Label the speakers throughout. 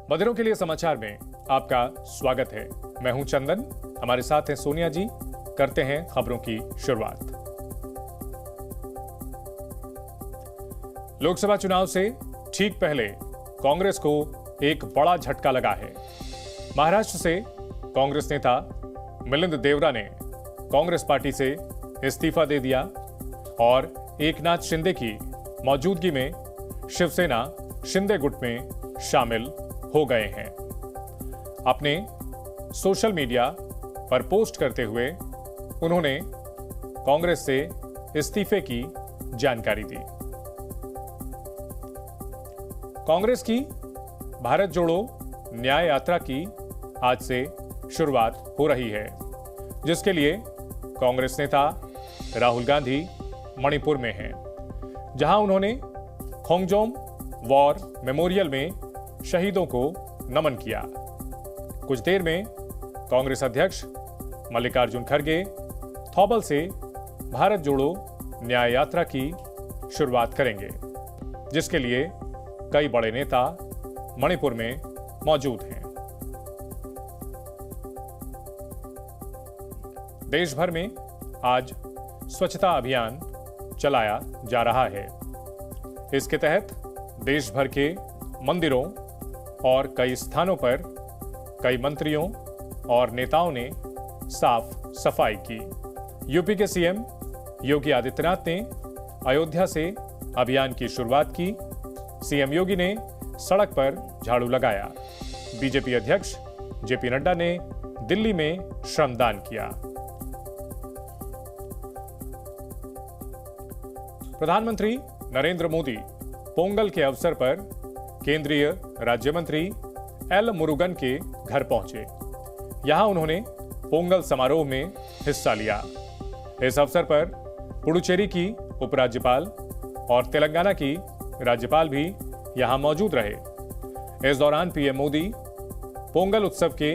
Speaker 1: बधिरों के लिए समाचार में आपका स्वागत है। मैं हूं चंदन, हमारे साथ हैं सोनिया जी। करते हैं खबरों की शुरुआत। लोकसभा चुनाव से ठीक पहले कांग्रेस को एक बड़ा झटका लगा है। महाराष्ट्र से कांग्रेस नेता मिलिंद देवरा ने कांग्रेस पार्टी से इस्तीफा दे दिया और एकनाथ शिंदे की मौजूदगी में शिवसेना शिंदे गुट में शामिल हो गए हैं। अपने सोशल मीडिया पर पोस्ट करते हुए उन्होंने कांग्रेस से इस्तीफे की जानकारी दी। कांग्रेस की भारत जोड़ो न्याय यात्रा की आज से शुरुआत हो रही है, जिसके लिए कांग्रेस नेता राहुल गांधी मणिपुर में हैं, जहां उन्होंने खोंगजोम वॉर मेमोरियल में शहीदों को नमन किया। कुछ देर में कांग्रेस अध्यक्ष मल्लिकार्जुन खड़गे थौबल से भारत जोड़ो न्याय यात्रा की शुरुआत करेंगे, जिसके लिए कई बड़े नेता मणिपुर में मौजूद हैं। देश भर में आज स्वच्छता अभियान चलाया जा रहा है। इसके तहत देश भर के मंदिरों और कई स्थानों पर कई मंत्रियों और नेताओं ने साफ सफाई की। यूपी के सीएम योगी आदित्यनाथ ने अयोध्या से अभियान की शुरुआत की। सीएम योगी ने सड़क पर झाड़ू लगाया। बीजेपी अध्यक्ष जेपी नड्डा ने दिल्ली में श्रमदान किया। प्रधानमंत्री नरेंद्र मोदी पोंगल के अवसर पर केंद्रीय राज्य मंत्री एल मुरुगन के घर पहुंचे। यहां उन्होंने पोंगल समारोह में हिस्सा लिया। इस अवसर पर पुडुचेरी की उपराज्यपाल और तेलंगाना की राज्यपाल भी यहां मौजूद रहे। इस दौरान पीएम मोदी पोंगल उत्सव के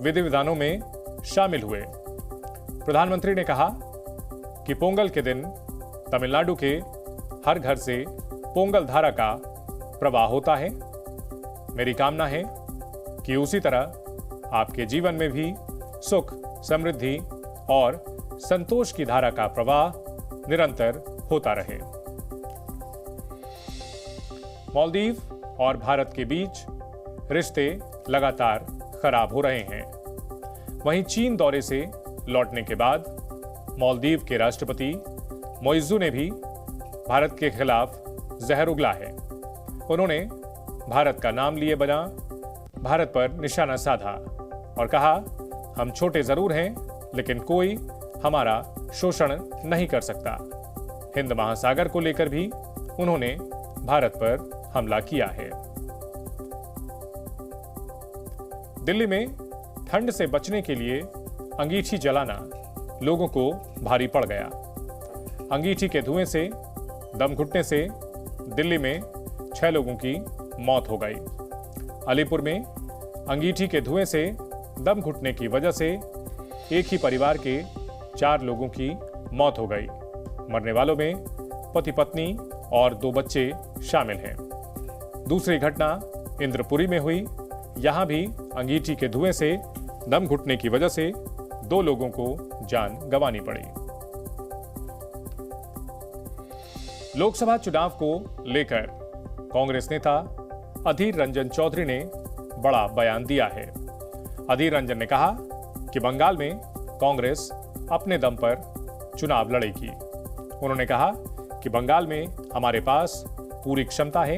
Speaker 1: विधि विधानों में शामिल हुए। प्रधानमंत्री ने कहा कि पोंगल के दिन तमिलनाडु के हर घर से पोंगल धारा का प्रवाह होता है। मेरी कामना है कि उसी तरह आपके जीवन में भी सुख, समृद्धि और संतोष की धारा का प्रवाह निरंतर होता रहे। मालदीव और भारत के बीच रिश्ते लगातार खराब हो रहे हैं। वहीं चीन दौरे से लौटने के बाद मालदीव के राष्ट्रपति मोइज़ू ने भी भारत के खिलाफ जहर उगला है। उन्होंने भारत का नाम लिए बना भारत पर निशाना साधा और कहा, हम छोटे जरूर हैं, लेकिन कोई हमारा शोषण नहीं कर सकता। हिंद महासागर को लेकर भी उन्होंने भारत पर हमला किया है। दिल्ली में ठंड से बचने के लिए अंगीठी जलाना लोगों को भारी पड़ गया। अंगीठी के धुएं से दम घुटने से दिल्ली में 6 लोगों की मौत हो गई। अलीपुर में अंगीठी के धुएं से दम घुटने की वजह से एक ही परिवार के 4 लोगों की मौत हो गई। मरने वालों में पति पत्नी और 2 बच्चे शामिल हैं। दूसरी घटना इंद्रपुरी में हुई। यहां भी अंगीठी के धुएं से दम घुटने की वजह से 2 लोगों को जान गंवानी पड़ी। लोकसभा चुनाव को लेकर कांग्रेस नेता अधीर रंजन चौधरी ने बड़ा बयान दिया है। अधीर रंजन ने कहा कि बंगाल में कांग्रेस अपने दम पर चुनाव लड़ेगी। उन्होंने कहा कि बंगाल में हमारे पास पूरी क्षमता है,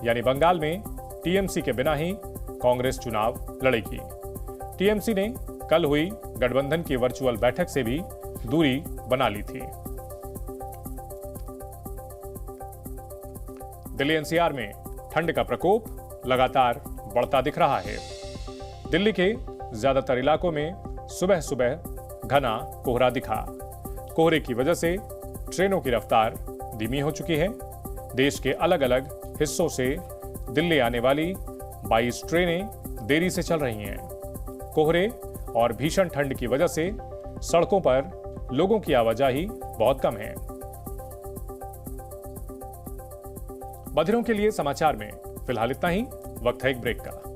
Speaker 1: यानी बंगाल में टीएमसी के बिना ही कांग्रेस चुनाव लड़ेगी। टीएमसी ने कल हुई गठबंधन की वर्चुअल बैठक से भी दूरी बना ली थी। दिल्ली एनसीआर में ठंड का प्रकोप लगातार बढ़ता दिख रहा है। दिल्ली के ज्यादातर इलाकों में सुबह सुबह घना कोहरा दिखा। कोहरे की वजह से ट्रेनों की रफ्तार धीमी हो चुकी है। देश के अलग अलग हिस्सों से दिल्ली आने वाली 22 ट्रेनें देरी से चल रही हैं। कोहरे और भीषण ठंड की वजह से सड़कों पर लोगों की आवाजाही बहुत कम है। बधिरों के लिए समाचार में फिलहाल इतना ही। वक्त है एक ब्रेक का।